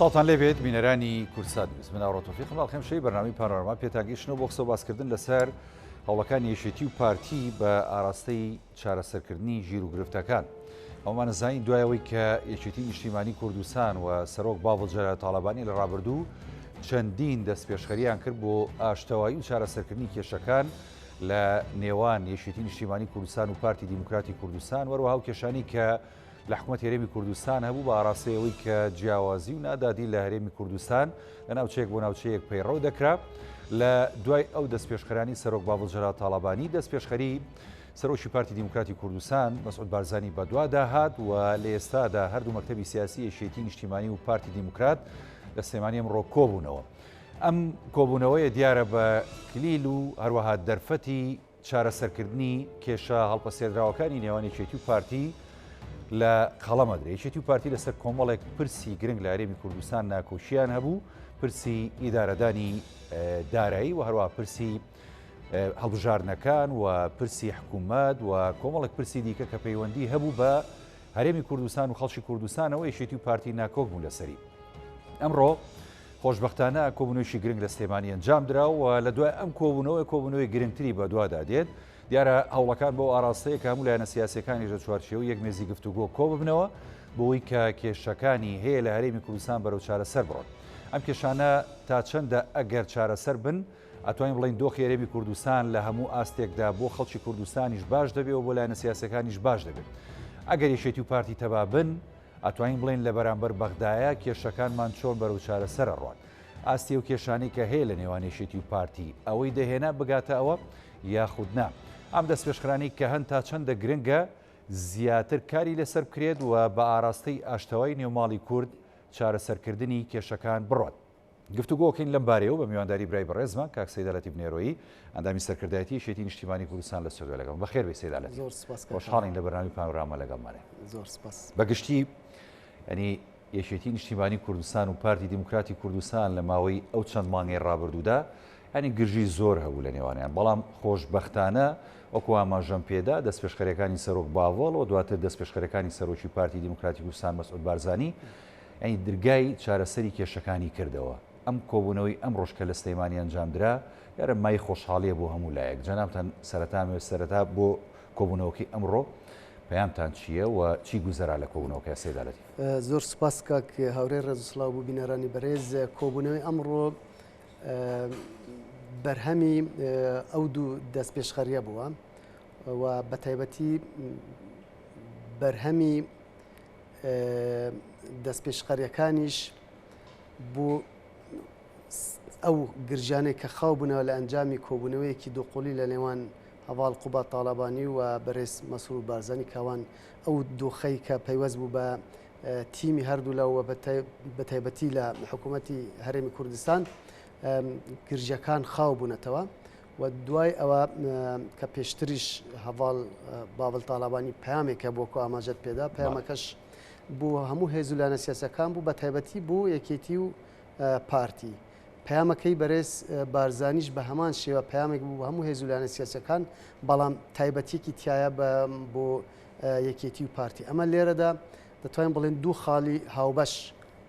ساڵتان لێبێت بینەرانی کورسات بزمن ئاڕۆتۆفی خڵال خێمشەی بەرنامی پانۆرما پێتاگەیشتنەوە بۆ قسە باسکردن لەسەر هەوڵەکانی یەکێتی و پارتی بە ئاراستەی چارەسەرکردنی ژیر و گرفتەکان. ئەومانە زانین دوایەوەی کە یەکێتی نیشتیمانی کوردستان و سەرۆک باوەڵجەرە تاڵەبانی لە ڕابردوو چەندین دەست پێشخەریان کرد بۆ ئاشتەوایی و چارەسەرکردنی کێشەکان لە نێوان یەکێتی نیشتیمانی کوردستان و پارتی دیموکراتی کوردستان وەروەها و کێشانی کە لە حکوومەت هەرێمی کوردستان هەبوو بە ئاراستەیەوەی کە جیاوازی و نادادی لە هەرێمی کوردستان لە ناوچەیەک بۆ ناوچەیەک پەیڕەو دەکرا. لە دوای ئەو دەست پێشخەرانی سەرۆک باوەڵجەرە تاڵەبانی دەست پێشخەری سەرۆکی پارتی دیموکراتی کوردستان مەسعود بارزانی بەدوادا هات و لە ئێستادا هەردوو مەکتەبی سیاسی یەکێتی نیشتیمانی و پارتی دیموکرات لە سلێمانی ئەمڕۆ کۆبوونەوە. ئەم کۆبوونەوەیە دیارە بە کلیل و هەروەها دەرفەتی چارەسەرکردنی کێشە هەڵپەسێدراوەکانی نێوان یەکێتی و پارتی لە قەڵەمەدرێ. یەکێتی و پارتی لەسەر کۆمەڵێک پرسی گرنگ لە هەرێمی کوردستان ناکۆشییان هەبوو، پرسی ئیدارەدانی دارایی و هەروەها پرسی هەڵبژارنەکان و پرسی حکوومەت و کۆمەڵێک پرسی دیکە کە پەیوەندی هەبوو بە هەرێمی کوردستان و خەڵکی کوردستانەوە یەکێتی و پارتی ناکۆک بوون لەسەری. ئەمڕۆ خۆشبەختانە کۆبوونەوەیشی گرنگ لە سلێمانی ئەنجام درراوە لە دوای ئەم کۆبوونەوەی گرنگتری بەدوادا دێت. دیارە هەوڵەکان بۆ ئاراستەیە کە هەموو لایەنە سیاسیەکانی ژە چوارچێوە یەک مێزی گفتوگۆ کۆ ببنەوە بۆی کە کێشەکانی هەیە لە هەرێمی کوردستان بەرەو چارەسەر بڕۆن. ئەم کێشانە تا چەندە ئەگەر چارەسەر بن ئەتوانین بڵین دۆخی هەرێمی کوردستان لە هەموو ئاستێکدا بۆ خەڵکی کوردستانیش باش دەبێت و بۆ لایەنە سیاسیەکانیش باش دەبێت. ئەگەر یەکێتی و پارتی تەبا بن ئەتوانین بڵین لە بەرامبەر بەغدایە کێشەکانمان چۆن بەرەو چارەسەرە ڕوان. ئاستی و کێشانەی کە هەیە لە نێوان یەکێتی و پارتی ئەوەی دەهێنا بگاتە ئەوە یاخود نا. ئەم دەست پێشخرانی کە هەند تا چەندە گرنگە زیاتر کاری لەسەر بکرێت و بە ئاراستەی ئاشتەوایی نێوماڵی کورد چارەسەرکردنی کێشەکان بڕۆن. گفتوگۆکەین لەم بارەیەوە بە میوانداری برای بەڕێزمان کاک سەید عەلەتی بنێرۆیی ئەندامی سەرکردایەتی یەکێتی نیشتیمانی کوردستان لە سەردوای لەگەڵ بەخێر بێ سەید عەلەتی. خۆشحاڵین لە بەرنامەی پانۆراما لەگەڵمانێ. زۆر سپاس. بەگشتی ینی یەکێتی نیشتیمانی کوردستان و پارتی دیموکراتی کوردستان لە ماوەی ئەو چەند مانگەی ڕابردوودا ینی گرژی زۆر هەبوو لە نێوانیان، بەڵام خۆشبەختانە وەکو ئاماژەم پێدا دەست پێشخەرەکانی سەرۆک باوەڵ و دواتر دەست پێشخەرەکانی سەرۆکی پارتی دیموکراتی کوردستان مەسعود بارزانی ینی دەرگای چارەسەری کێشەکانی کردەوە. ئەم کۆبوونەوەی ئەم ڕۆژکە لە سلێمانی ئەنجامدرا یارە مای خۆشحاڵیە بۆ هەموو لایەک. جەنابتان سەرەتا بۆ کۆبوونەوەکی ئەمڕۆ پەیامتان چییە و چی گوزەرا لە کۆبوونەوەکە سەید عەلەتی؟ زۆر سپاس کاک هاوڕێی ڕێزوسڵاو بوو بینەرانی بەڕێز. کۆبوونەوەی ئەمڕۆ بەرهەمی ئەو دوو دەست پێشخەریە بووە و بە تایبەتی بەرهەمی دەست پێشخەریەکانیش بوو ئەو گرژانەی کە خاو بوونەوە لە ئەنجامی کۆبوونەوەیەکی دووقۆڵی لە نێوان هەواڵ قوبات تاڵەبانی و بەڕێز مەسعود بارزانی کاوان ئەو دۆخەی کە پەیوەست بوو بە تیمی هەردوو لەوە بە تایبەتی لە حکوومەتی هەرێمی کوردستان گرژەکان خاو بوونەتەوە و دوای ئەوە کە پێشتریش هەواڵ باوەڵ تاڵەبانی پەیامێکە بۆ کۆ ئاماژەت پێدا، پەیامەکەش بۆ هەموو هێزولانە سیاسەکان بوو بە تایبەتی بۆ یەکێتی و پارتی. پەیامەکەی بەڕێز بارزانیش بە هەمان شێوە پەیامێک بوو هەموو هێزولانە سیاسەکان، بەڵام تایبەتێکی تایە بۆ یەکێتی و پارتی. ئەمە لێرەدا دەتوانین بڵێن دوو خاڵی هاوبەش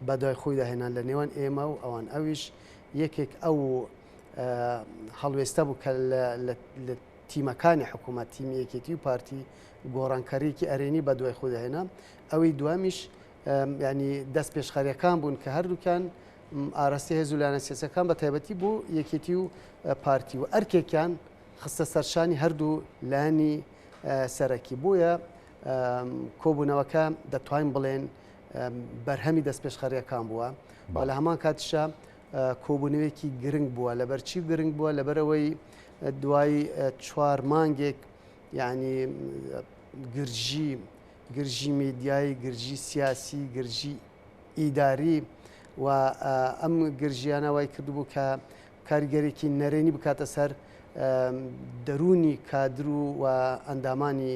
بەدوای خۆی داهێنان لە نێوان ئێمە و ئەوان. ئەویش یەکێک ئەو هەڵوێستە بوو کە لە تیمەکانی حکوومەت تیمی یەکێتی و پارتی گۆڕانکاریەکی ئەرێنی بەدوای خۆی داهێنا. ئەوەی دومیش ینی دەست پێشخەریەکان بوون کە هەردووکان ئاراستی هێزولانە سیاسەکان بە تایبەتی بوو یەکێتی و پارتی و ئەرکێکیان خستە سەرشانی هەردوو لایانی سەرەکی. بووە کۆبوونەوەکە دەتوانین بڵێن بەرهەمی دەست پێشخەریەکان بووە و لە هەمان کاتیشە کۆبوونەوەیەکی گرنگ بووە. لەبەرچی گرنگ بووە؟ لەبەرەوەی دوای 4 مانگێک یعنی گرژی میدیایی، گرژی سیاسی، گرژی ئیداری و ئەم گرژیانە وای کردبوو کە کاریگەرێکی نەرێنی بکاتە سەر دەرونی کادر و ئەندامانی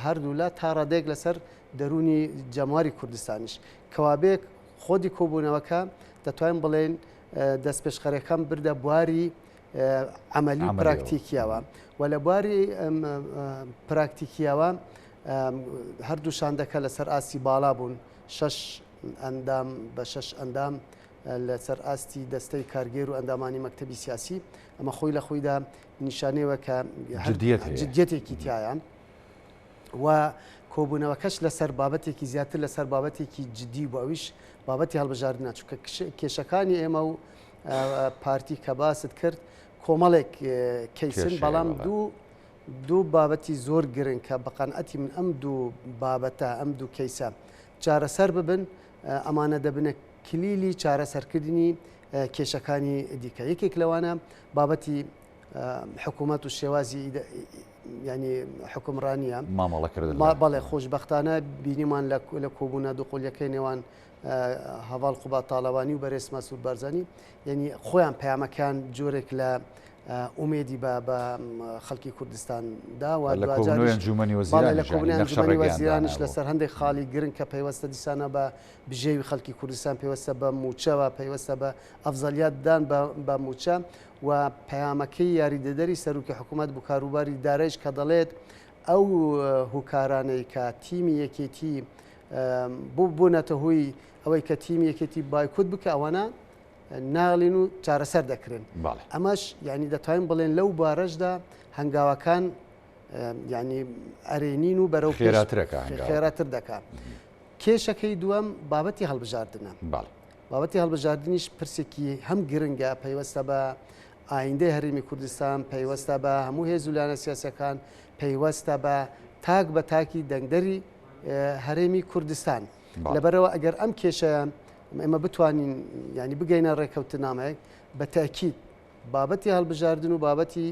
هەردوو لە تا ڕادێک لەسەر دەرونی جەمواری کوردستانیش. کەوابێک خۆدی کۆبوونەوەکە دەتوانین بڵێن دەست پێشخەرەکان بردە بواری عملی پراکتیکیەوە و لە بواری پراکتیکیەوە هەردوو شاندەکە لەسەر ئاسی باڵا بوون. 6 ئەندام بە 6 ئەندام لەسەر ئاستی دەستەی کارگێر و ئەندامانی مەکتەبی سیاسی ئەمە خۆی لە خۆیدا نیشانەوە کە جدیەتێکی تایە و کۆبوونەوەکەش لەسەر بابەتێکی زیاتر لەسەر بابەتێکی جدی بۆ ئەویش بابەتی هەڵبژاردنە چونکە کێشەکانی ئێمە و پارتی کە باست کرد کۆمەڵێک کەیسن بەڵام دوو بابەتی زۆر گرنگ کە بەقەنعەتی من ئەم دوو بابەتە ئەم دوو کەیسە چارەسەر ببن ئەمانە دەبنە کلیلی چارەسەرکردنی کێشەکانی دیکە یەکێک لەوانە بابەتی حکوومەت و شێوازی ینی حکومڕانیە بەڵێ خۆشببختانە بینیمان لە کۆبوونا دووقۆلیەکەی نێوان هەواڵ قوبا تاالبانی و بەرێز مەسعود بارزانانی یعنی خۆیان پەیامەکان جۆرێک لە ئومێدی بە خەڵکی کوردستاندا و ئەنجومەنی وەزیرانش لەسەر هەندێک خاڵی گرنگ کە پەیوەستە دیسانە بە بژێوی خەڵکی کوردستان پێوەستە بە موچەوە پەیوەستە بە ئەفزەلیاتدان بە موچە و پەیامەکەی یاریدەدەری سەرروکی حکوومەت بۆ کاروباری دارایش کە دەڵێت ئەو هوکارانەی کە تیمی یەکێتی بوونەتە هۆی ئەوەی کە تیمی یەکێتی بایکوت بکە ئەوانە ناڵین و چارەسەر دەکرێن ئەمەش ینی دەتوانین بڵێن لەو بارەشدا هەنگاوەکان ینی ئەرێنین و بەرەو خێراتر دەکات کێشەکەی دووەم بابەتی هەڵبژاردنە بابەتی هەڵبژاردنیش پرسێکی هەم گرنگە پەیوەستە بە ئایندەی هەرێمی کوردستان پەیوەستە بە هەموو هێزولانە سیاسەکان پەیوەستە بە تاک بە تاکی دەنگدەری هەرێمی کوردستان لەبەرەوە ئەگەر ئەم کێشەیان ئێمە بتوانین ینی بگەینە ڕێکەوتنامەیەک بە تاکید بابەتی هەڵبژاردن و بابەتی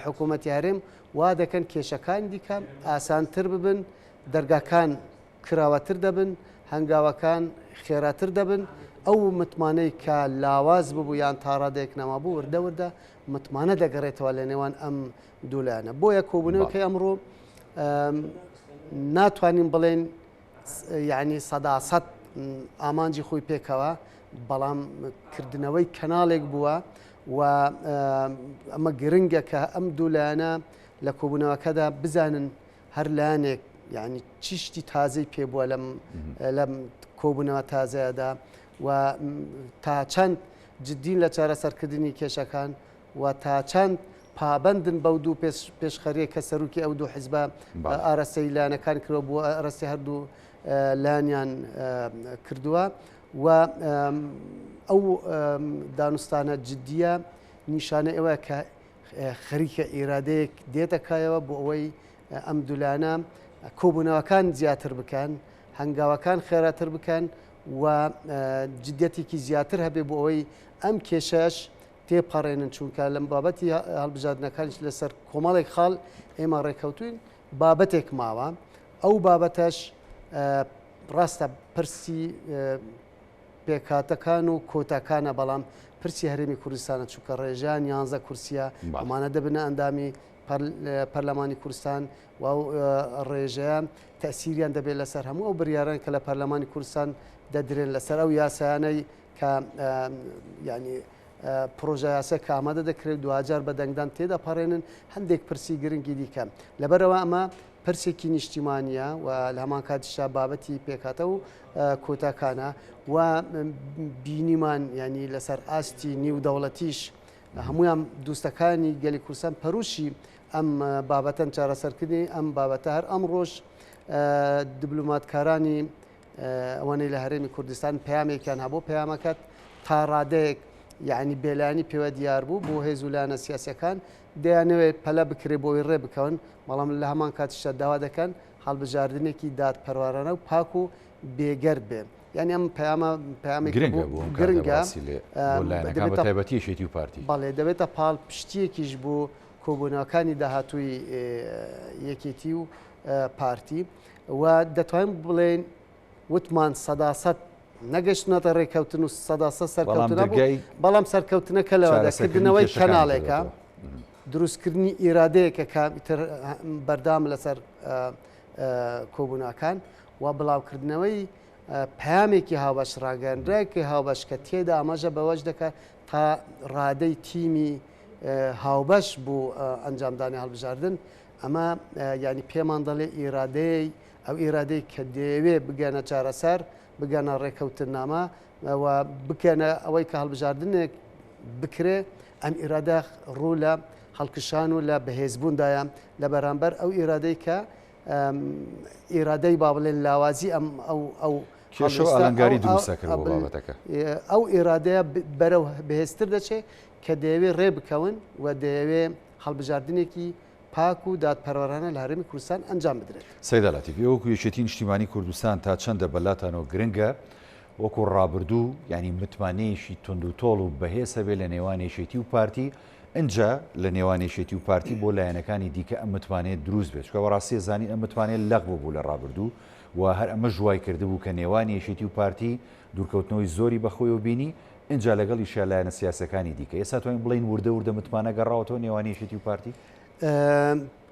حکوومەتی هەرێم وا دەکەن کێشەکان دیکە ئاسانتر ببن دەرگاکان کراوەتر دەبن هەنگاوەکان خێراتر دەبن ئەو متمانەی کە لاواز ببوو یان تاڕادەیەک نەمابوو وردە وردە متمانە دەگەڕێتەوە لە نێوان ئەم دوولایانە بۆیە کۆبوونەوەکەی ئەمڕۆ ناتوانین بڵێن یعنی سەداسەد ئامانجی خۆی پێکەوە بەڵام کردنەوەی کەناڵێک بووە و ئەمە گرنگە کە ئەم دوولایانە لە کۆبوونەوەکەدا بزانن هەر لایەنێک یعنی چیشتی تازەی پێ بووە لەم کۆبوونەوە تازەیەدا و تا چەند جددین لە چارەسەرکردنی کێشەکان و تا چەند پابندن بەو دوو پێشخەریە کە سەرروکی ئەو دوو حیزبە ئاراستەی لایەنەکان کردەوە بۆ ئەڕستی هەردوو لایەنیان کردووە و ئەو دانوستانە جددیە نیشانە ئێوە کە خەریکە ئێرادەیەک دێتەکایەوە بۆ ئەوەی ئەم دوولانە کۆبوونەوەکان زیاتر بکەن هەنگاوەکان خێراتر بکەن و جددیەتێکی زیاتر هەبێ بۆ ئەوەی ئەم کێشەش تێپەڕێنن چونکە لەم بابەتی هەڵبژاردنەکانش لەسەر کۆمەڵێک خاڵ ئێمە ڕێکەوتوین بابەتێک ماوە ئەو بابەتەش ڕاستە پرسی پێکاتەکان و کۆتاکانە بەڵام پرسی هەرێمی کوردستانە چونکە ڕێژیان 11 کورسیە ئەمانە دەبنە ئەندامی پەرلەمانی کوردستان و ڕێژەیە تەسیریان دەبێت لەسەر هەموو ئەو بریاران کە لە پەرلەمانی کوردستان دەدرێن لەسەر ئەو یاسایانەی کە ینی پرۆژە یاسە کە ئامادە دەکرێت دوجار بە دەنگدان تێدا پەڕێنن هەندێک پرسی گرنگی دیکە لەبەرەوە ئەمە پرسێکی نیشتیمانیە و لە هەمان کاتیشا بابەتی پێکاتە و کۆتاکانە و بینیمان ینی لەسەر ئاستی نیودەوڵەتیش هەمویان دووستەکانی گەلی کوردستان پەروشی ئەم بابەتەن چارەسەرکردنی ئەم بابەتە هەر ئەم ڕۆژ دیبلوماتکارانی ئەوانەی لە هەرێمی کوردستان پەیامێکیان هەبوو پەیامەکەت تا ڕادەیەک یعنی بێلانی پێوە دیار بوو بۆ هێزولانە سیاسەکان دەیانەوێت پەلە بکرێ بۆی ڕێ بکەون بەڵام لە هەمان کاتیشە داوا دەکەن هەڵبژاردنێکی دادپەروارانە و پاک و بێگەر بێ یعنی ئەم گرنگە تایبەتیشێتی و پارتی بەڵێ دەبێتە پاڵ پشتیەکیش بۆ کۆبوونەوەکانی داهاتووی یەکێتی و پارتی و دەتوانین بڵێن وتمان سەداسەد نەگەشتنەتە ڕێکەوتن و سەداسە سەرکەوتنە بەڵام سەرکەوتنەکە لەوەدەکردنەوەی کەناڵێکە دروستکردنی ئیرادەیەکە کە بەردام لەسەر کۆبوونەکان و بڵاوکردنەوەی پەیامێکی هاوبەش ڕاگەاندراکی هاوبەش کە تێدا ئاماژە بەوەش دەکات تا ڕادەی تیمی هاوبەش بۆ ئەنجامدانی هەڵبژاردن ئەمە ینی پێمان دەڵێ ئیرادەی ئەو ئیرادەی کە دەیەوێ بگەنە چارەسەر بگەنە ڕێکەوتنامە و بکەنە ئەوەی کە هەڵبژاردنێک بکرێ ئەم ئیرادە ڕوو لە هەڵکشان و لە بەهێزبووندایە لە بەرامبەر ئەو ئیرادەی کە ئیرادەی با بڵێن لاوازی ئەو کێشە و ئەلەنگاری دروستەکرد بۆ بابەتەکە ئەو ئیرادەیە بەرەو بەهێزتر دەچێت کە دەیەوێت ڕێ بکەون و دەیەوێت هەڵبژاردنێکی پاک و دادپەروەرانە لە هەرێمی کوردستان ئەنجام بدرێت. سەیدا لاتیف وەکو یەکێتی نیشتیمانی کوردستان تا چەندە بەلاتانەوە گرنگە وەکو ڕابردوو ینی متمانەیەشی تونند و تۆڵ و بەهێز هەبێت لە نێوان یەکێتی و پارتی اینجا لە نێوان یەکێتی و پارتی بۆ لایەنەکانی دیکە ئەم متمانەیە دروست بێت چکە ڕاستی زانین ئەم متمانەیە لەغ بوو لە ڕابردوو و هەر ئەمە ژوای کردبوو کە نێوان یەکێتی و پارتی دوورکەوتنەوەی زۆری بەخۆی و بینی اینجا لەگەڵ ئیشە لایەنە سیاسەکانی دیکە ئێستا توانین بڵین وردە متمانە گەڕاوەتەوە نێوان یەکێتی و پارتی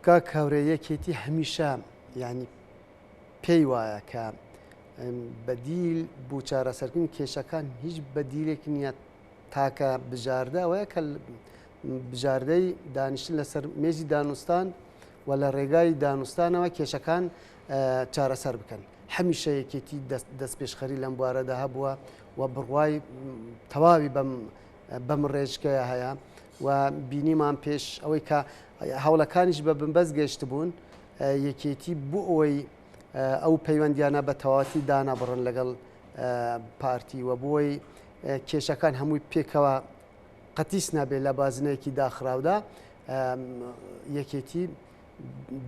کاک هەورێ یەکێتی هەمیشە ینی پێی وایە کە بەدیل بوو چارەسەرکردنی کێشەکان هیچ بەدیلێکی نییە تاکە بژاردە ئەوەیە کە بژاردەی دانیشتن لەسەر مێزی دانوستان و لە ڕێگای دانوستانەوە کێشەکان چارەسەر بکەن. هەمیشە یەکێتی دەست پێشخەری لەم بوارەدا هەبووە و بڕوای تەواوی بەم ڕێژکەیە هەیە و بینیمان پێش ئەوەی کە هەوڵەکانیش بە بنبەست گەشت بوون یەکێتی بوو ئەوەی ئەو پەیوەندیانە بە تەواتی دانا بڕن لەگەڵ پارتی و بۆی کێشەکان هەمووی پێکەوە قەتیس نابێت لە بازنەیەکی داخراودا یەکێتی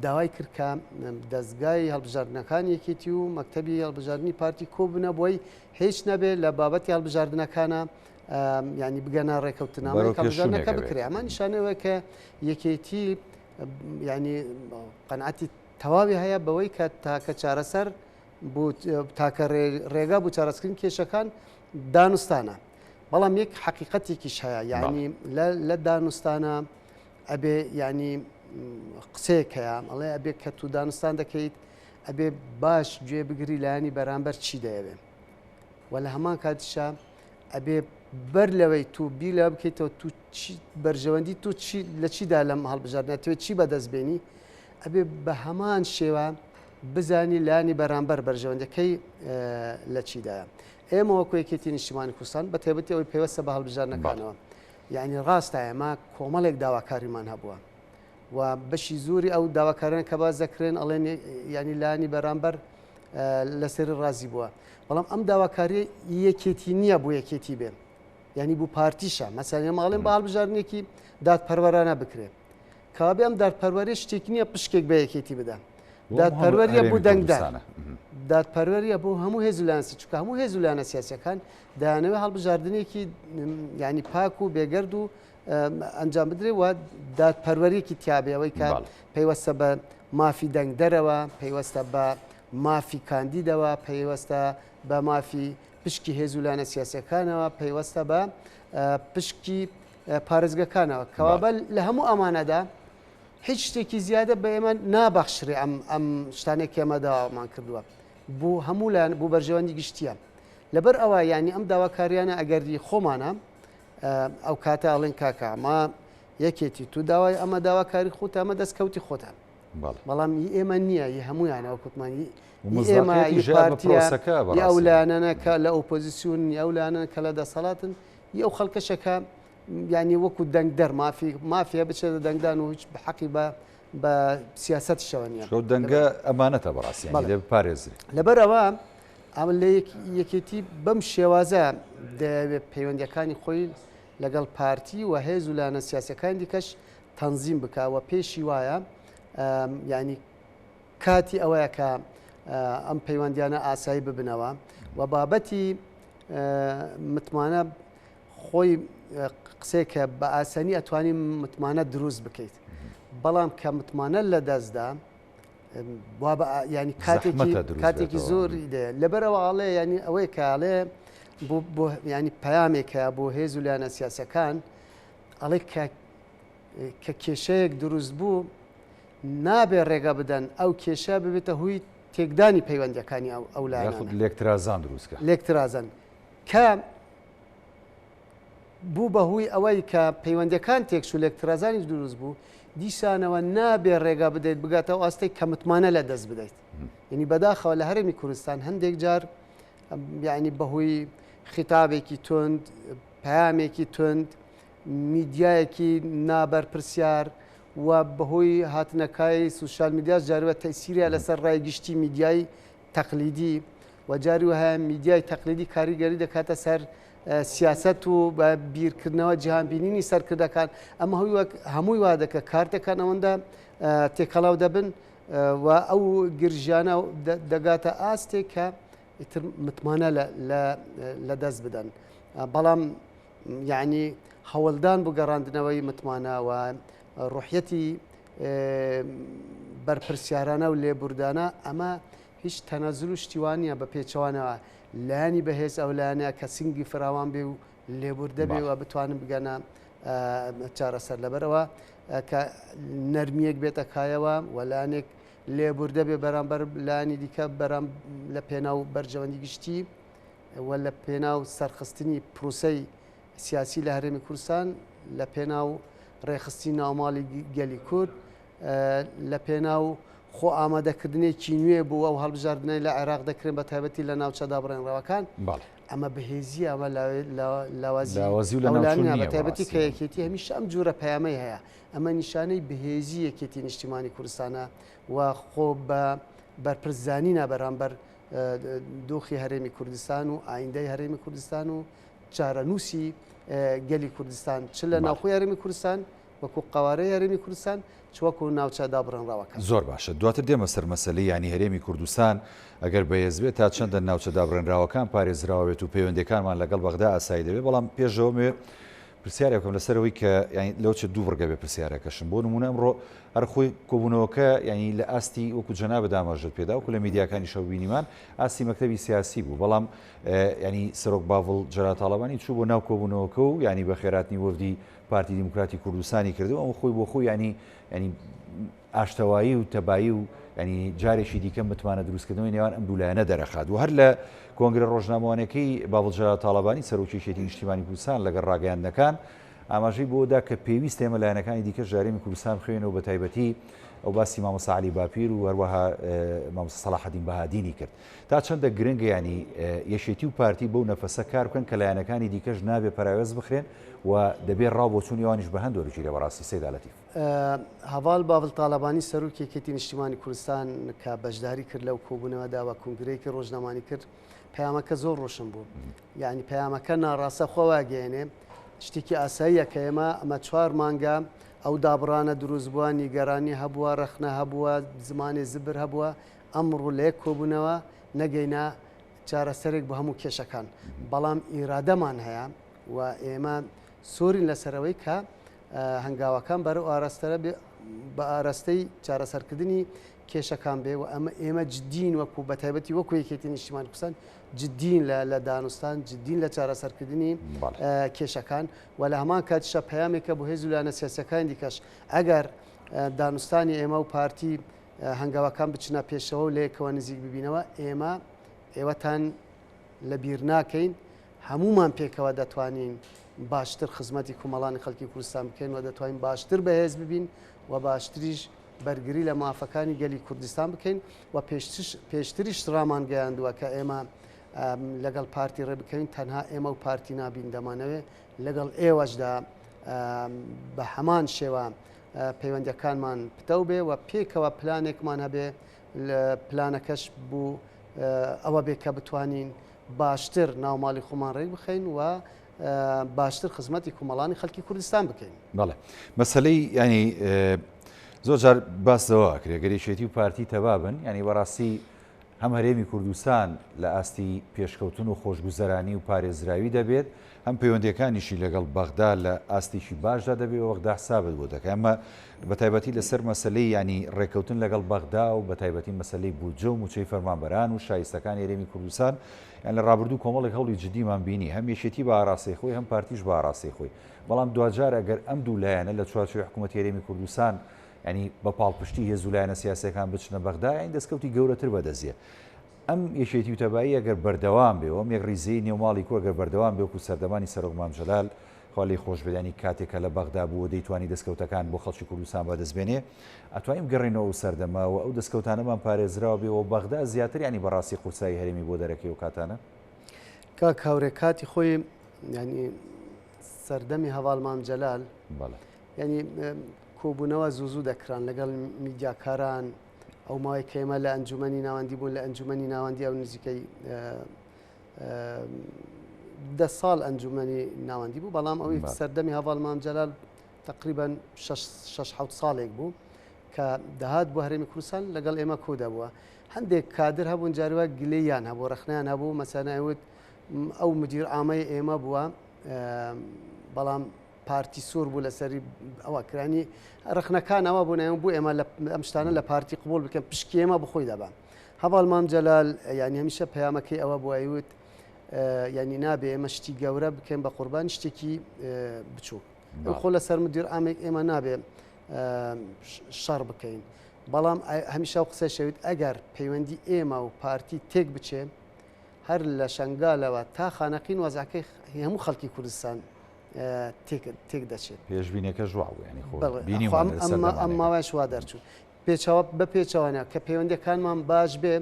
داوای کرد کە دەستگای هەڵبژاردنەکان یەکێتی و مەکتەبی هەڵبژاردننی پارتی کۆبوونە بۆی هیچ نەبێت لە بابەتی هەڵبژاردنەکانە ینی بگەنە ڕێکەوتنامەی هەڵبژاردنەکە بکرێ ئەمە نیشانەوە کە یەکێتی ینی قەنعەتی تەواوی هەیە بەوەی کە تاکە چارەسەر تاکە ڕێگا بوو چارەسکردن کێشەکان دانوستانە. بەڵام یەک حەقیقەتێکیش هەیە یعنی لە دانوستانە ئەبێ ینی قسەیەک هەیە ئەڵێ ئەبێ کە تو دانوستان دەکەیت ئەبێ باش گوێ بگری لایانی بەرامبەر چی دەیەوێ و لە هەمان کاتیشە ئەبێ بەر لەوەی تو بی لە بکەیتەوە تو بەرژەوەندی تو لە چیدا لەم هەڵبژاردنەوەی چی بەدەستبێنی ئەبێ بە هەمان شێوە بزانی لایانی بەرامبەر بەرژەوەندەکەی لە چیدایە. ئێمە وەکو یەکێتی نیشتیمانی کوردستان بە تایبەتی ئەوەی پێوەستە بە هەڵبژاردنەکانەوە یعنی ڕاستە ئێمە کۆمەڵێک داواکاریمان هەبووە و بەشی زۆری ئەو داواکاران کە باز دەکرێن ئەڵێن ینی لایانی بەرامبەر لەسەر ڕازی بووە بەڵام ئەم داواکاری یەکێتی نییە بۆ یەکێتی بێ ینی بوو پارتیشە مەسەڵەن ماڵێن بە هەڵبژاردنێکی دادپەروەرانە بکرێت کابێ ئەم دادپەروەری شتێکی نییە پشکێک بە یەکێتی بدەن دادپەروەریە بوو دەنگدان دادپەروەریە بۆ هەموو هێزولانسی چکە هەموو هێزولانە سیاسەکان دایانەوە هەڵبژاردنێکی ینی پاک و بێگەرد و ئەنجام بدرێ و دادپەروەریەکی تیابێەوەی کە پەیوەستە بە مافی دەنگدەرەوە پەیوەستە بە مافی کاندیدەوە پەیوەستە بە مافی پشکی هێزولانە سیاسەکانەوە پەیوەستە بە پشکی پارێزگەکانەوە کەوابە لە هەموو ئەمانەدا هیچ شتێکی زیادە بە ئێمە نابەخشرێ ئەم شتانێک ئێمە داوامان کردووە بوو هەموو لایەن بوو بەرژەوەندی گشتیە لەبەر ئەوە ینی ئەم داواکاریانە ئەگەری خۆمانە ئەو کاتە ئەڵێن کاکە ئەمە یەکێتی تو داوای ئەمە داواکاری خۆت ئەمە دەستکەوتی خۆتان بەڵام ئێمە نییە هەمویانەوە کوتمانی ئێمە پارتیە ئەو لایەنە کە لە ئۆپۆزیسیون ئەو لایەنە کە لە دەسەڵاتن ئەو خەڵکەشەکە ینی وەکو دەنگدەر مافیە بچێتە دەنگدان و هیچ بەحەقی بە سیاست شەوە نیە دەنگە ئەمانەتە بەڕاستی پارێزی لەبەرەوە ئەمە لە یەکێتی بەم شێوازە دەوێت پەیوەندیەکانی خۆی لەگەڵ پارتی و هێز و لایەنە سیاسەکانی دیکەش تەنزیم بکەوە پێشی وایە ینی کاتی ئەوەیە کە ئەم پەیوەندیانە ئاسایی ببنەوە و بابەتی متمانە خۆی قسێکە بە ئاسانی ئەتوانی متمانە دروست بکەیت بەڵام کە متمانە لە دەستدا ینی کاتێکی زۆری دێ لەبەرەوە ئاڵێ ینی ئەوەی کاڵێ بۆ ینی پەیامێکە بۆ هێز و لایەنە سیاسەکان ئەڵێ کە کێشەیەک دروست بوو نابێ ڕێگە بدەن ئەو کێشە ببێتە هوی تێکدانی پەیوەندیەکانی ئەو لایەنە لێکترازان دروستکە لێکترازن کە بوو بەهوی ئەوەی کە پەیوەندەکان تێکش و لێکترازانی دروست بوو دیسانەوە نابێ ڕێگا بدەیت بگاتەوە ئاستەی کە متمانە لە دەست بدەیت یعنی بەداخەوە لە هەرێمی کوردستان هەندێک جار یعنی بەهۆی خیتابێکی تند پامێکی تند میدیایەکی نابەرپرسیار و بەهۆی هاتنەکای سوشال میدیاش جاریوە تەسیریە لەسەر ڕایگشتی میدیای تەقلیدی و جاری وهەیە میدیای تەقلیدی کاریگەری دەکاتە سەر سیاست و بە بیرکردنەوە جیهانبینینی سەرکردەکان ئەمە هەمووی وا دەکە کارتەکان ئەوەندە تێکەڵاو دەبن و ئەو گرژیانە دەگاتە ئاستێک کە متمانە لە دەست بدەن بەڵام یعنی هەوڵدان بۆ گەڕاندنەوەی متمانە و ڕوحەتی بەرپرسیارانە و لێبوردانە ئەمە هیچ تەنەزل و شتیوانە بە پێچەوانەوە لایانی بەهێز ئەو لایەنە کە سنگی فراوان بێ و لێبوردە بێ و بتوانن بگەنە چارەسەر لەبەرەوە کە نەرمیەک بێتە کایەوە و لایەنێک لێبوردە بێ بەرامبەر لایانی دیکە بەرام لە پێناو بەرژەوەندی گشتی و لە پێناو سەرخستنی پرۆسەی سیاسی لە هەرێمی کوردستان لە پێناو ڕێخستی ناوماڵی گەلی کورد لە پێناو خۆ ئامادەکردنێکی نوێ بوو ئەو هەڵبژاردنەی لە عێراق دەکرێن بە تایبەتی لە ناوچەدا بڕێنراوەکان ئەمە بەهێزی ئەمە لاوازی بە تایبەتی کە یەکێتی هەمیشە ئەم جوورە پەیامەی هەیە ئەمە نیشانەی بەهێزی یەکێتی نیشتیمانی کوردستانە و خۆ بە بەرپرسزانینە بەرامبەر دۆخی هەرێمی کوردستان و ئایندەی هەرێمی کوردستان و چارەنووسی گەلی کوردستان چ لە ناوخۆی هەرێمی کوردستان وەکو قوارەی هەرێمی کوردستان چوەکو ناوچەدا بڕێنراوەکە زۆر باشە دواتر دێمە سەر مەسەلەی ینی هەرێمی کوردستان ئەگەر بەهێزبێت تا چەندە ناوچەدا بڕێنراوەکان پارێزراوێت و پەیوەندەکانمان لەگەڵ بەغدا ئاسایی دەبێت بەڵام پێشەوە مێ پرسیارێکم لەسەرەوەی کە لەوچە دوو ڕگە بێ پرسیارەکەشم بۆ نمونە ئەمڕۆ هەرخۆی کۆبوونەوەکە ینی لە ئاستی وەکو جەنابە دامەژت پێدا وەکو لە میدیاکانی شەوبینیمان ئاستی مەکتەبی سیاسی بوو بەڵام ینی سەرۆک باڤڵ جەلال تاڵەبانی چوو بۆ ناو کۆبوونەوەکە و ینی بە خێراتنی وەفدی پارتی دیموکراتی کوردستانی کردو ئەو خۆی بۆ خۆی ینی ئاشتەوایی و تەبایی و ینی جارێکی دیکە متمانە دروستکردنەوەی نێوان ئەم دوولایەنە دەرەخات و هەر لە کۆنگرە ڕۆژنامەوانەکەی باڤڵ جەلال تاڵەبانی سەرۆکی یەکێتی نیشتیمانی کوردستان لەگەڵ ڕاگەیاندنەکان ئاماژەی بۆدا کە پێویستە ئێمە لایەنەکانی دیکە ژارێمی کوردستان بخوێنەوە بە تایبەتی ئەو باسی مامۆستا عەلی باپیر و هەروەها مامۆستا سەلاحەدین بەهادینی کرد تا چەندە گرنگە ینی یەشێتی و پارتی بەو نەفەسە کار بکەن کە لایەنەکانی دیکەش نابێ پەراوێز بخرێن و دەبێت ڕاو بۆ چوونی ئەوانیش بە هەندێک وەرگیرە بەڕاستی سەیدا لەتیف هەواڵ باڤڵ تاڵەبانی سەرۆکی یەکێتی نیشتیمانی کوردستان کە بەشداری کرد لەو کۆبوونەوەدا و کنگرەیەکی ڕۆژنامانی کرد پەیامەکە زۆر ڕۆشن بوو یعنی پەیامەکە ناڕاستە خۆواگەیەنێ شتێکی ئاساییە کە ئەمە 4 مانگە ئەو دابڕانە دروست بووە نیگەرانی هەبووە رەخنە هەبووە زمانی زبر هەبووە ئەمڕۆ لە یەک کۆبوونەوە نەگەینە چارەسەرێک بە هەموو کێشەکان بەڵام ئیرادەمان هەیە و ئێمە سۆرین لەسەرەوەی کە هەنگاوەکان بەرەو ئاراستەرە بە ئاراستەی چارەسەرکردنی کێشەکان بێ و ئێمە جدین وەکو بە تایبەتی وەکو یەکێتی نیشتیمانی کوردستان جدین لە دانوستان جدین لە چارەسەرکردنی کێشەکان و لە هەمان کاتیشە پەیامێکە بۆ هێز و لایەنە سیاسیەکانی دیکەش ئەگەر دانوستانی ئێمە و پارتی هەنگاوەکان بچنە پێشەوە و لەیەکەوە نزیک ببینەوە ئێوەتان لە بیر ناکەین هەمومان پێکەوە دەتوانین باشتر خزمەتی کۆمەڵانی خەڵکی کوردستان بکەین و دەتوانین باشتر بەهێز ببین و باشتریش بەرگری لە مافەکانی گەلی کوردستان بکەین و پێشتریش ڕامان گەیاندووە کە ئێمە لەگەڵ پارتی ڕێ بکەین تەنها ئێمە و پارتی نابین دەمانەوێت لەگەڵ ئێوەشدا بە هەمان شێوە پەیوەندیەکانمان پتە بێ و پێکەوە پلانێکمان هەبێ پلانەکەش بوو ئەوە بێ کە بتوانین باشتر ناوماڵی خۆمان ڕێک بخەین و باشتر خزمەتی کۆمەڵانی خەڵکی کوردستان بکەین. بەڵێ مەسەلەی ینی زۆر جار باسەوە کرێگەریشێتی و پارتی تەبابن ینی بەڕاستی هەم هەرێمی کوردستان لە ئاستی پێشکەوتن و خۆشگوزەرانی و پارێزراوی دەبێت هەم پەیوەندیەکانیشی لەگەڵ بەغدا لە ئاستیشی باشدا دەبێت و وەغدا حسابت بۆ دەکە ئەمە بە تایبەتی لەسەر مەسلەی ینی ڕێکەوتن لەگەڵ بەغدا و بە تایبەتی مەسلەی بودجە و موچەی فەرمانبەران و شایستەکان هەرێمی کوردستان یان لە ڕابردوو کۆمەڵێک هەوڵی جدیمان بینی هەم یەشێتی بە ئاراستەی خۆی هەم پارتیش بە ئاراستەی خۆی بەڵام دوجار ئەگەر ئەم دوو لایەنە لە چوارچێوەی حکوومەتی هەرێمی کوردستان ینی بە پاڵپشتی هێز و لایەنە سیاسەکان بچنە بەغدا یان دەستکەوتی گەورەتر بەدەزیە ئەم یەشێتی و تەبایی ئەگەر بەردەوام بێ ئەم یەک ڕیزەی نێوماڵی کۆ ئەگەر بەردەوام بێ وەکو سەردەمانی سەرۆک مام جەلال خوا لێی خۆش بێت ینی کاتێکە لە بەغدا بووە دەیتوانی دەستکەوتەکان بۆ خەڵکی کوردستان بەدەستبێنێ ئەتوانین بگەڕێنەوە سەردەما و ئەو دەستکەوتانەمان پارێزراوە بێ و بەغدا زیاتر ینی بەڕاستی قورسایی هەرێمی بۆ دەرەکەی و کاتانە کاک هاورێ کاتی خۆی ینی سەردەمی هەواڵمان جەلال بەڵێ ینی کۆبوونەوە زوو دەکران لەگەڵ میدیاکاران ئەو ماوەی کە ئێمە لە ئەنجومەنی ناوەندی بوون لە ئەنجومەنی ناوەندی ئەو نزیکەی 10 ساڵ ئەنجومەنی ناوەندی بوو بەڵام ئەوەی سەردەمی هەواڵمان جەلال تقریبا 6 ساڵێک بوو کە دەهات بۆ هەرێمی کوردستان لەگەڵ ئێمە کۆدەبووە هەندێک کادر هەبوون جاروە گلەیان هەبوو ڕخنیان هەبوو مەسەناوت ئەو مدیر ئامەی ئێمە بووە بەڵام پارتی سوور بوو لەسەری ئەوە کرانی ڕخنەکان ئەوە بوون بوو ئێمە ئەم شتانە لە پارتی قبول بکەن پشکی ئێمە بخۆی دەبان هەواڵمان جەلال ینی هەمیشە پەیامەکەی ئەوە بووایوت ینی نابێ ئێمە شتی گەورە بکەین بە قوربان شتێکی بچوو خۆ لەسەر مدیر ئامێک ئێمە نابێ شەڕ بکەین بەڵام هەمیشە و قسە شەوت ئەگەر پەیوەندی ئێمە و پارتی تێک بچێ هەر لە شنگالەوە تا خانەقین وەزعەکەی هەموو خەڵکی کوردستان تێک دەچێت پێشبینەکە ژواو ئەم ماوای شوا دەرچوو پێچەوە بە پێچەوانە کە پەیوەندەکانمان باش بێ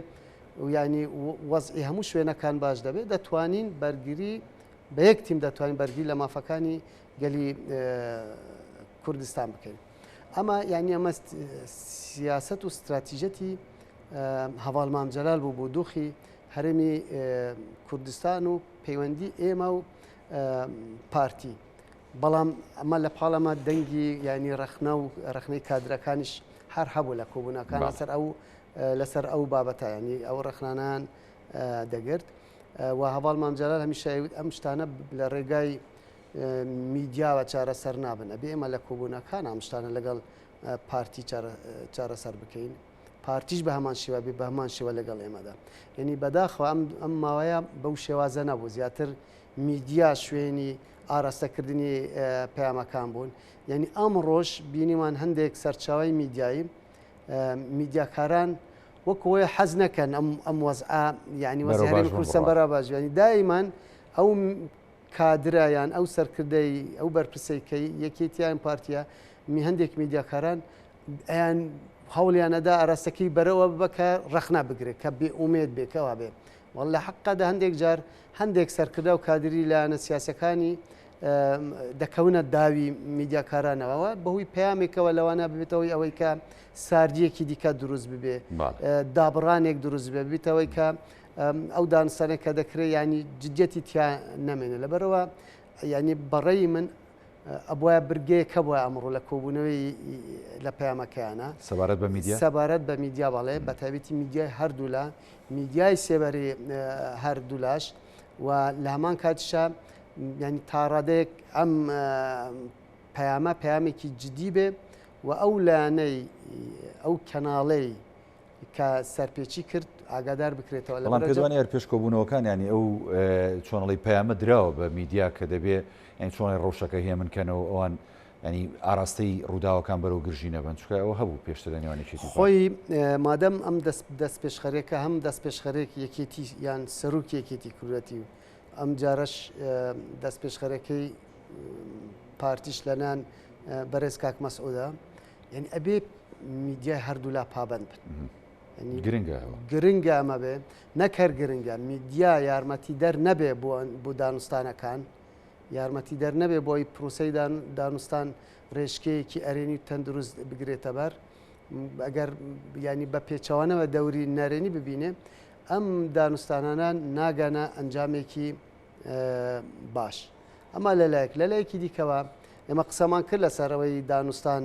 و ینی وەزئی هەموو شوێنەکان باش دەبێت دەتوانین بەرگری بە یەک تیم دەتوانین بەرگری لە مافەکانی گەلی کوردستان بکەین ئەمە ینی ئەمە سیاست و استراتیژەتی هەواڵمان جەلال بوو بۆ دۆخی هەرێمی کوردستان و پەیوەندی ئێمە و پارتی بەڵام ئەمە لە پاڵەمە دەنگی ینی ڕخنەی کادرەکانیش هەر هەبوو لە کۆبوونەکان لەسەر ئەو بابەتە ینی ئەو ڕخنانان دەگرت و هەواڵمان جەلال هەمیشە ئەم شتانە لە ڕێگای میدیاوە چارەسەر نابن ئەبێ ئێمە لە کۆبوونەکان ئەم شتانە لەگەڵ پارتی چارەسەر بکەین پارتیش بە هەمان شێوە بێ بە هەمان شێوە لەگەڵ ئێمەدا یعنی بەداخەوە ئەم ماوەیە بەو شێوازە نەبوو زیاتر میدیا شوێنی ئاراستەکردنی پەیامەکان بوون یعنی ئەم ڕۆژ بینیمان هەندێک سەرچاوی میدیایی میدیاکاران وەکەوەی حەز نەکەن ئەم وەزعە یعنی وەزیری کوردستان بەراباش ینی دایمان ئەو کادرایان ئەو سەرکردەی ئەو بەرپرسەیکەی یەکێتیان پارتیە هەندێک میدیاکاران ئەیان هەوڵیانەدا ئاراستەکەی بەرەوە بکە ڕەخنا بگرێت کە بێ ئومێد بێکەوە بێ وەڵا حەقەدا هەندێک جار هەندێک سەرکردە و کادری لایەنە سیاسەکانی دەکەونە داوی میدیاکارانەوەوە بەهۆی پەیامێکەوە لەوانە ببێتەوەی ئەوەی کە ساردیەکی دیکە دروست ببێ دابڕانێک دروست بێ بێتەوەی کە ئەو دانستانێک کە دەکرێت ینی جدەتی تیا نەمێنێت لەبەرەوە ینی بەڕێی من ئەبواە برگەیەکە بووە ئەمڕۆ لە کۆبوونەوەی لە پەیامەکەیانە سەبارەت بە میدیا بەڵێ بە تایبەتی میدیای هەردوو لە میدیای سێبەری هەردوولاش و لە هەمان کاتیشە ینی تاڕادەیەک ئەم پەیامێکی جدی بێ و ئەو لایەنەی ئەو کەناڵەی کە سەرپێچی کرد ئاگادار بکرێتەوە بەڵام پێدوانی هەر پێش کۆبوونەوەکان ینی ئەو چۆنەڵی پەیامە دراوە بە میدیا کە دەبێ ئەین چۆنی ڕەوشەکە هێمنکەنەوە ئەوان ینی ئاراستەی ڕووداوەکان بەرەو گرژی نەبن چکە ئەوە هەبوو پێشتر دەنێوانێکی خۆی مادەم ئەم دەست پێشخەرێکە هەم دەست پێشخەرێک یەکێتی یان سەرۆک یەکێتی کوردەتی و ئەم جارش دەست پێشخەرەکەی پارتیش لەنان بەڕێز کاک مەسعودە یعنی ئەبێ میدیای هەردوو لا پابند بن گرنگە ئەمە بێ نەکەر گرنگە میدیا یارمەتی دەر نەبێ بۆ دانوستانەکان یارمەتی دەر نەبێ بۆی پرۆسەی دانوستان ڕێژکەیەکی ئەرێنی تەندروست بگرێتە بەر ئەگەر ینی بە پێچەوانەوە دەوری نارێنی ببینێ ئەم دانوستانانە ناگەنە ئەنجامێکی باش ئەمە لەلایەکی دیکەوە ئێمە قسەمان کرد لەسەرەوەی دانوستان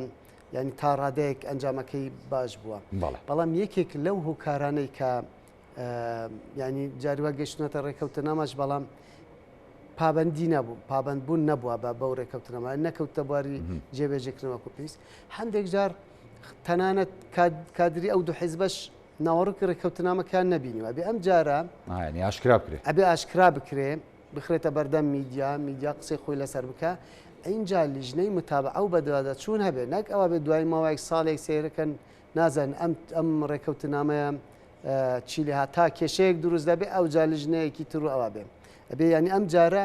ینی تا ڕادەیەک ئەنجامەکەی باش بووە بەڵام یەکێک لەو هۆکارانەی کە ینی جاریوە گەشتنەتە ڕێکەوتە ناماش بەڵام پابندی نەبوو پابندبوون نەبووە بە بەو ڕێکەوتنەوە نەکەوتە بواری جێبێژێکردنەوە کوپیس هەندێک جار تەنانەت کادری ئەو دوو حیزبەش ناوەڕووکی ڕێکەوتنامەکان نەبینیوە بێ ئەم جارە ئەبێ ئاشکرا بکرێ بخرێتە بەردەم میدیا قسەی خۆی لەسەر بکە اینجا لیژنەی متابعە ئەو بەدوادە چوون هەبێ نەک ئەوە بێ دوای ماوەیەک ساڵێک سێرەکەن نازان ئەم ڕێکەوتنامەیە چی لێ تا کێشەیەک دروست دەبێ ئەو جا لیژنەیەکی تر و ئەوە بێ ئەبێ ینی ئەم جارە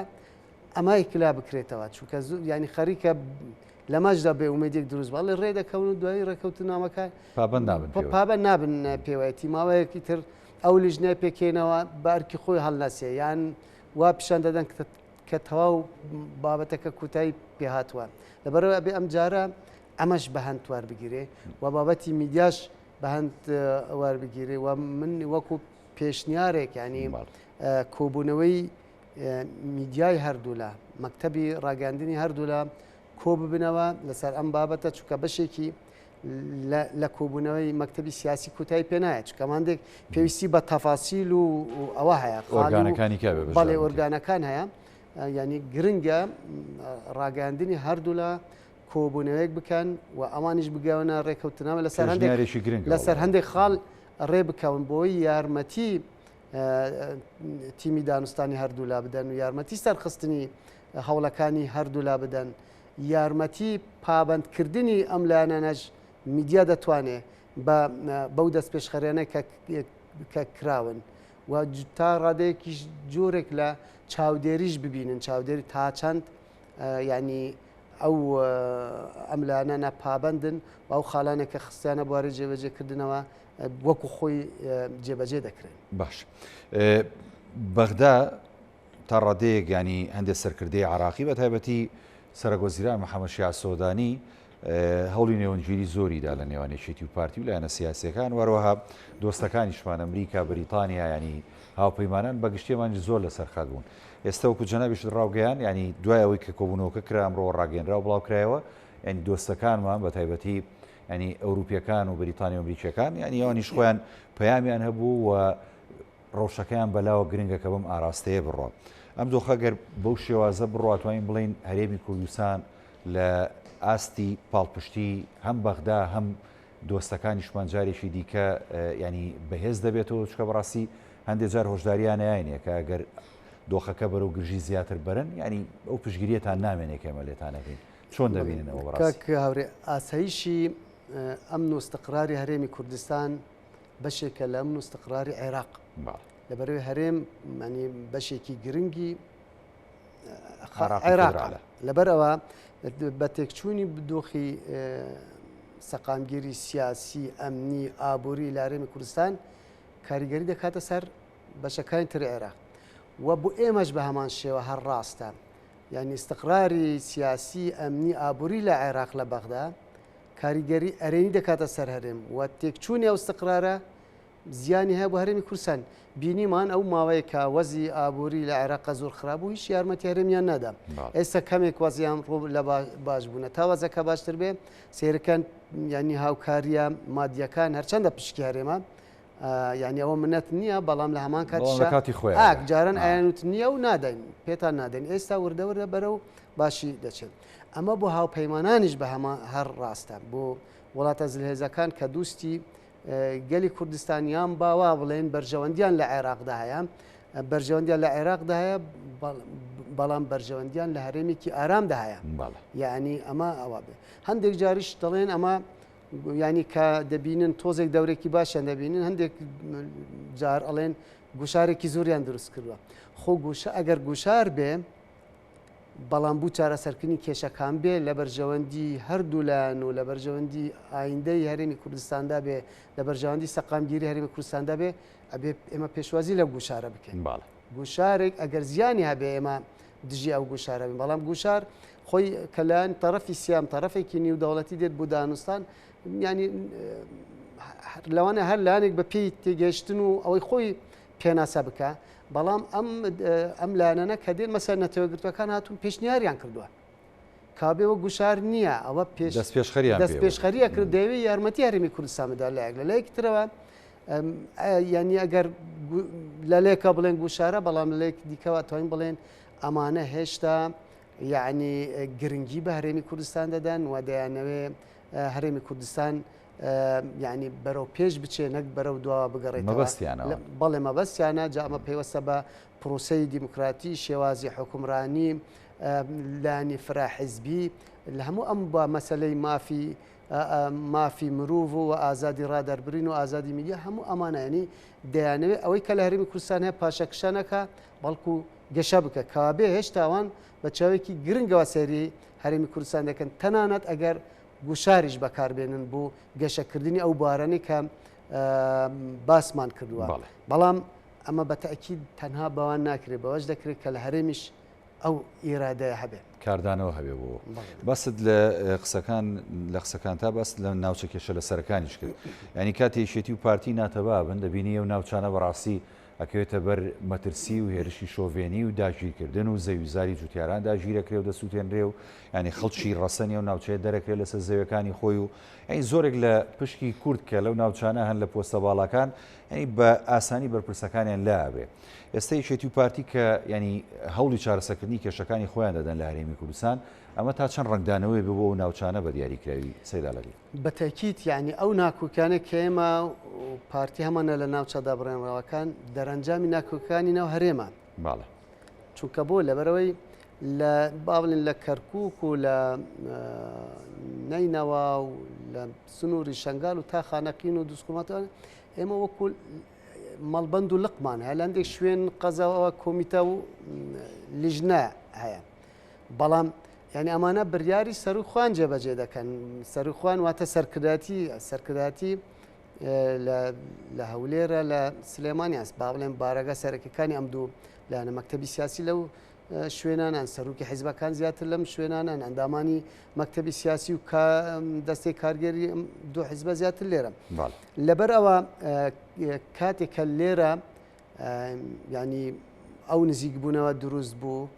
ئەمای کلا بکرێتەوە چونکە ینی خەریکە لەمەشدا بێ ومێدێک دروست بەڵێ ڕێ دەکەون و دوای ڕێکەوتنامەکە پابند نابن پێوایەتی ماوەیەکی تر ئەو لیژنەیە پێکێنەوە بارکی خۆی هەڵنەسێ یان وا پیشان دەدەن کە تەواو بابەتەکە کوتایی پێهاتوە لەبەرەوە بێ ئەم جارە ئەمەش بە هەند وەربگیرێ و بابەتی میدیاش بە هەند وەربگیرێ و من وەکو پێشنیارێک ینی کۆبوونەوەی میدیای هەردوو لە مەکتەبی ڕاگەاندنی هەردوو لە کۆ ببنەوە لەسەر ئەم بابەتە چونکە بەشێکی لە کۆبوونەوەی مەکتەبی سیاسی کوتایی پێ نایە چکە ماندێک پێویستی بە تەفاسیل و ئەوە هەیە بەڵێ ئۆرگانەکان هەیە ینی گرنگە ڕاگەاندنی هەردوو لە کۆبوونەوەیەک بکەن و ئەوانیش بگەونە ڕێکەوتنەوە لەسەر هەندێک خاڵ ڕێ بکەون بۆی یارمەتی تیمی دانوستانی هەردوو لا بدەن و یارمەتی سەرخستنی هەوڵەکانی هەردوو لا بدەن یارمەتی پابندکردنی ئەم لایەنانەش میدیا دەتوانێت بەو دەست پێشخەرێنە کە کراون و تا ڕادەیەکی جۆرێک لە چاودێریش ببینن چاودێری تا چەند ینی ئەو ئەم لایەنانە پابندن و ئەو خاڵانێک کە خستیانە بواری جێبەجێکردنەوە وەکو خۆی جێبەجێ دەکرێن. باش بەغدا تا ڕادەیەک ینی هەندێک سەرکردەی عراقی بە تایبەتی سەرۆکوەزیران محەممەد شیع سۆدانی هەوڵی نێوەنگیری زۆریدا لە نێوانێشێتی و پارتی و لایەنە سیاسیەکان وەروەها دۆستەکانیشمان ئەمریکا بریتانیا ینی هاوپەیمانان بەگشتیەمانی زۆر لەسەر خەت بوون. ئێستا وەکو جەنابیش ڕاوگەیان ینی دوای ئەوەی کە کۆبوونەوەکە کرا ئەمڕۆ ڕاگەیەنرا و بڵاوکرایەوە ینی دۆستەکانمان بە تایبەتی ینی ئەوروپیەکان و بریتانیا و ئەمریکیەکان ینی ئەوانیش خۆیان پەیامیان هەبوو و ڕەوشەکەیان بەلاوە گرنگە کە بەم ئاراستەیە بڕۆ. ئەم دۆخەگەر بەو شێوازە بڕاتوانین بڵین هەرێمی کوردستان لە ئاستی پاڵپشتی هەم بەغدا هەم دۆستەکانیشمان جارێکی دیکە ینی بەهێز دەبێتەوە چکە بەڕاستی هەندێک جار هۆشداریانیانە کە ئەگەر دۆخەکە بەرەو گرژی زیاتر بەرن ینی ئەو پشگیریەتان نامێنێک ئێمە لێتانەکەین چۆن دەبینن ئەوە بەڕاستی هاورێ ئاسایشی ئەمن و استقراری هەرێمی کوردستان بەشێکە لە ئەمن و استقراری عێراق لەبەرەوەی هەرێم ینی بەشێکی گرنگی عێراق لەبەرەوە بە تێکچوونی بدۆخی سەقامگیری سیاسی ئەمنی ئابووری لە هەرێمی کوردستان کاریگەری دەکاتە سەر بەشەکانی تر عێراق و بۆ ئێمەش بە هەمان شێوە هەر ڕاستە ینی استقراری سیاسی ئەمنی ئابووری لە عێراق لە بەغدا کاریگەری ئەرێنی دەکاتە سەر هەرێم و تێکچوونی ئەو استقرارە زیانی هەیە بۆ هەرێمی کوردستان بینیمان ئەو ماوەیە کە وەزی ئابووری لە عێراق زۆر خراپ و هیچ یارمەتی هەرێمیان نەدا ئێستا کەمێک وەزیان ڕۆ لە باش بوونە تا وەزەکە باشتر بێ سیرەکان ینی هاوکاریە مادیەکان هەرچەندە پشکی هەرێمە ینی ئەوە منەت نییە بەڵام لە هەمان کاتی خۆیان جاران ئایانوت نییە و نادەین پێتان نادەین ئێستا وردەوردە بەرەو باشی دەچێت ئەمە بۆ هاوپەیمانانیش بە هەمان هەر ڕاستە بۆ وڵاتە زلهێزەکان کە دوستی گەلی کوردستانیان باوا بڵێن بەرژەوەندیان لە عێراقدا هەیە بەرژەوەندیان لە عێراقدا هەیە بەڵام بەرژەوەندیان لە هەرێمێکی ئارامدا هەیە یعنی ئەمە ئەوە بێ هەندێک جاریش دەڵێن ئەمە ینی کە دەبینن تۆزێک دەورێکی باشیان دەبینن هەندێک جار ئەڵێن گوشارێکی زۆریان دروست کردووە خۆ ئەگەر گوشار بێ بەڵام بوو چارەسەرکردنی کێشەکان بێ لە بەرژەوەندی هەردوو لایەن و لە بەرژەوەندی ئایندەی هەرێمی کوردستاندا بێ لە بەرژەوەندی سەقامگیری هەرێمی کوردستاندا بێ ئەبێ ئێمە پێشوازی لە گوشارە بکەین گوشارێک ئەگەر زیانی هەبێ ئێمە دژی ئەو گوشارە بین بەڵام گوشار خۆی کەلایەن تەرەفی سیام تەرەفێکی نیودەوڵەتی دێت بۆ دانوستان ینی لەوانە هەر لایەنێک بە پێی تێگەیشتن و ئەوەی خۆی پێناسە بکە بەڵام ئەم لایەنە کە دێن مەسەر نەتەوەگرتوەکان هاتوون پێشنیاریان کردووە کابێەوە گوشار نییە ئەوە دەست پێشخەریە کرد دەیەوێت یارمەتی هەرێمی کوردستان بدا لایەک لە لایەکی ترەوە ینی ئەگەر لە لێکە بڵێن گوشارە بەڵام لێک دیکەوە توانین بڵێن ئەمانە هێشتا یعنی گرنگی بە هەرێمی کوردستان دەدەن و دەیانەوێ هەرێمی کوردستان یعنی بەرەو پێش بچێ نەک بەرەو دوا بگەڕێتەوە بەڵێ مەبەستیانە جا ئەمە پێوەستە بە پرۆسەی دیموکراتی شێوازی حکومڕانی لانی فراحیزبی لە هەموو ئەم بە مەسلەی مافی مرۆڤ و ئازادی ڕادەربرین و ئازادی میدیا هەموو ئەمانانی دەیانەوێت ئەوەی کە لە هەرێمی کوردستان هەیە پاشەکشانەکە بەڵکو گەشە بکە کابێ هێشتاوان بە چاوێکی گرنگەوە سەری هەرێمی کوردستان دەکەن تەنانەت ئەگەر گوشاریش بەکاربێنن بۆ گەشەکردنی ئەو بارانەی کە باسمان کردووە بەڵام ئەمە بە تەئکید تەنها بەوان ناکرێت بەوەش دەکرێت کە لە هەرێمیش ئەو ئیرادەیە هەبێ کاردانەوە هەبێ بۆ بەست لە قسەکان تا بەست لە ناوچە کێشە لە سەرەکانیش کرد ینی کاتێشێتی و پارتی ناتەبا بن دەبینی و ناوچانە بەڕاستی ئەکەوێتە بەر مەترسی و هێرشی شۆڤێنی و داگیرکردن و زەویزاری جوتیاران داگیرەکرێ و دەسووتێنرێ و ینی خەڵکی ڕەسەنی و ناوچەیە دەرەکرێت لەسەر زەویەکانی خۆی و ئەی زۆرێک لە پشکی کورد کە لەو ناوچانە هەن لە پۆستە باڵەکان ینی بە ئاسانی بەرپرسەکانیان لابێ ئێستا یەکێتی و پارتی کە ینی هەوڵی چارەسەرکردنی کێشەکانی خۆیان دەدەن لە هەرێمی کوردستان ئەمە تا چەند ڕنگدانەوەی بۆ و ناوچانە بە دیاریکراوی سەیداڵەوی بەتەکیت یعنی ئەو ناکۆکانە کە ئێمە پارتی هەمانە لە ناوچە دابڕێنراوەکان دەرەنجامی ناکۆکانی ناو هەرێمان باڵە چونکە بۆ لەبەرەوەی لە باڵین لە کەرکووک و لە نەینەوە و لە سنووری شنگال و تا خانەقین و دووسکومەتەوە ئێمە وەکو مەڵبەند و لقمان هەیە لە هەندێک شوێن قەزەوە کۆمیتە و لیژنە هەیە بەڵام یعنی ئەمانە بڕیاری سەرروخوان جێبەجێ دەکەن سەرروخوان واتە سەرکرداتی لە هەولێرە لە سلێمانیاس با بڵێن بارەگە سەرەکیەکانی ئەم دوو لایەنە مەکتەبی سیاسی لەو شوێنانان سەرروکی حیزبەکان زیاتر لەم شوێنانان ئەندامانی مەکتەبی سیاسی و دەستەی کارگەری دوو حیزبە زیاتر لێرە لەبەر ئەوە کاتێکە لێرە ینی ئەو نزیکبوونەوە دروست بوو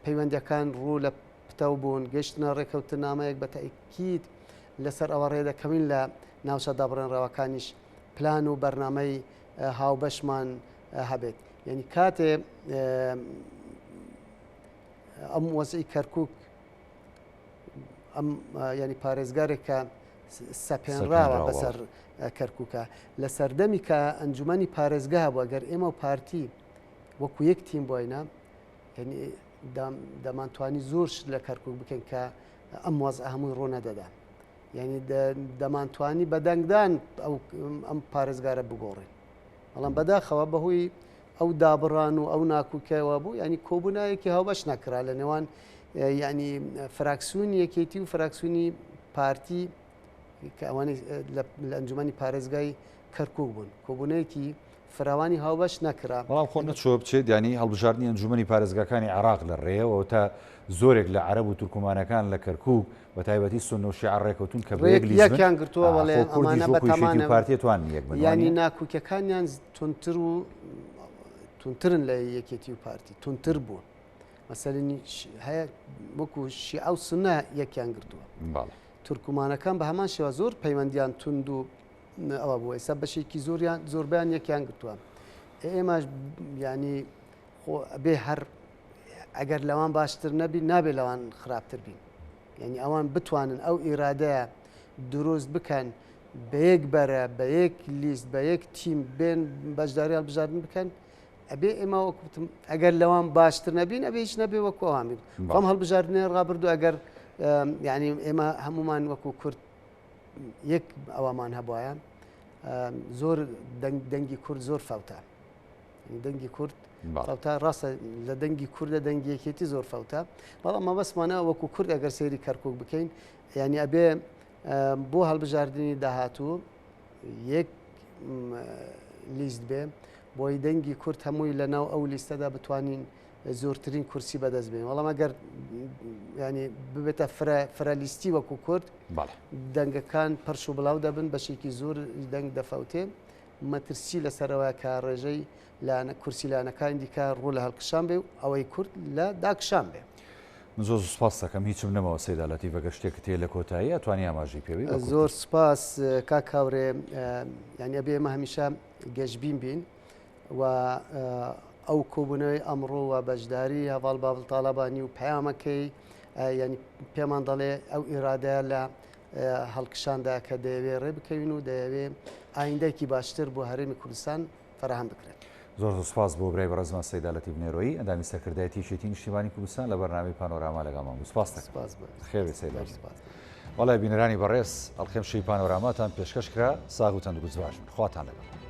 پەیوەندەکان ڕوو لە پتەو بوون گەشتنە ڕێکەوتنامەیەک بە تەئکید لەسەر ئەوە ڕێدەکەوین لە ناوچە دابڕێنراوەکانیش پلان و بەرنامەی هاوبەشمان هەبێت یعنی کاتێ ئەم وەزعی کەرکووک ئەم ینی پارێزگارێک کە سەپێنراوە بەسەر کەرکووکە لە سەردەمی کە ئەنجومەنی پارێزگا بووە گەر ئێمە و پارتی وەکو یەک تیم بۆینە یعنی دەمانتوانی زۆرش لە کەرکووک بکەین کە ئەم وەزع هەمووی ڕوو نەدەدا یعنی دەمانتوانی بەدەنگدان ئەم پارێزگارە بگۆڕین بەڵام بەداخەوە بەهۆی ئەو دابڕان و ئەو ناکوکەوە بوو ینی کۆبوونایەکی هاوبەش نەکرا لە نێوان ینی فراکسیۆنی یەکێتی و فراکسیۆنی پارتی کە ئەوانەی لە ئەنجومەنی پارێزگای کەرکووک بوون کۆبوونەیەکی فراوانی هاوبەش نەکرا بەڵام خۆ نەچۆ بچێت ینی هەڵبژاردننی ئەنجومەنی پارێزگاکانی عراق لە ڕێەوە تا زۆرێک لە عەرەب و تورکمانەکان لە کەرکووک بە تایبەتی سونە و شیعە ڕێکەوتون کە یەکیان گرتووە بەڵێ ئەمانە بەتەمانە پارتیێتوان یەک ینی ناکوکەکانیان تونتر و تونترن لە یەکێتی و پارتی تونتر بوون مەسەلەنی هەیە وەکو شیعە و سونە یەکیان گرتووە تورکمانەکان بە هەمان شێوە زۆر پەیوەندیان تند و ئەوە بوو ئێستا بەشێکی زۆربیان یەکیان گرتووە ئێمەش ینی بێ هەر ئەگەر لەوان باشتر نەبی نابێ لەوان خراپتر بین یعنی ئەوان بتوانن ئەو ئیرادەیە دروست بکەن بە یەک بەرە بە یەک لیست بە یەک تیم بێن بەشداری هەڵبژاردن بکەن ئەبێ ئێمە وەکوتم ئەگەر لەوان باشتر نەبین ئەبێ هیچ نەبێ وەکو ئەوان بین خۆم هەڵبژاردنێ ڕابردوو ئەگەر یعنی ئێمە هەمومان وەکو کورد یەک ئەوەمان هەبوایە زۆر دەنگی کورد زۆر فەوتە دەنگی کورد فەوتە ڕاستە لە دەنگی کووردە دەنگی یەکێتی زۆر فەوتە بەڵام ئەمە بەسمانە وەکو کورد ئەگەر سێری کەرکووک بکەین یعنی ئەبێ بۆ هەڵبژاردننی داهاتوو یەک لیست بێ بۆی دەنگی کورد هەمووی لەناو ئەو لیستەدا بتوانین زۆرترین کورسی بەدەست بێن وەڵام ئەگەر ینی ببێتە فرەلیستی وەکو کورد دەنگەکان پەرش و بڵاو دەبن بەشێکی زۆر دەنگ دەفەوتێ مەترسی لەسەرەوە کە ڕێژەی کورسی لایەنەکانی دیکە ڕوو لە هەڵکشان بێ و ئەوەی کورد لە داکشان بێ من زۆر سوپاس دەکەم هیچم نەمەوە سەیداڵەتی بەگە شتێک تێ لە کۆتایی ئەتوانی ئاماژەی پێوی زۆر سوپاس کاکاورێ یعنی ئەبێ ئێمە هەمیشە گەشتبین بین و ئەو کۆبوونەوەی ئەمڕۆوە بەشداری هەواڵ بابڵ تاالبانی و پەیامەکەی ینی پێمان دەڵێ ئەو ئیرادەیە لە هەڵکشاندا کە دەیەوێ ڕێ بکەوین و دەیەوێ ئایندەیەکی باشتر بۆ هەرێمی کوردستان فراهم بکرێت زۆر سوپاس بۆ برای بەڕێزمان سەیداڵەتی بنێرۆیی ئەندامی سەرکردایەتی یەکێتی نیشتیمانی کوردستان لە بەرنامەی پانۆراما لەگەڵمان بوو سوپاس دەکەم خێر سەیداڵەتی وەڵای بینەرانی بەڕێز ئەڵخێم شەی پانۆراماتان پێشکەش کرا ساغ و تەندروست باش خواتان لەگەڵ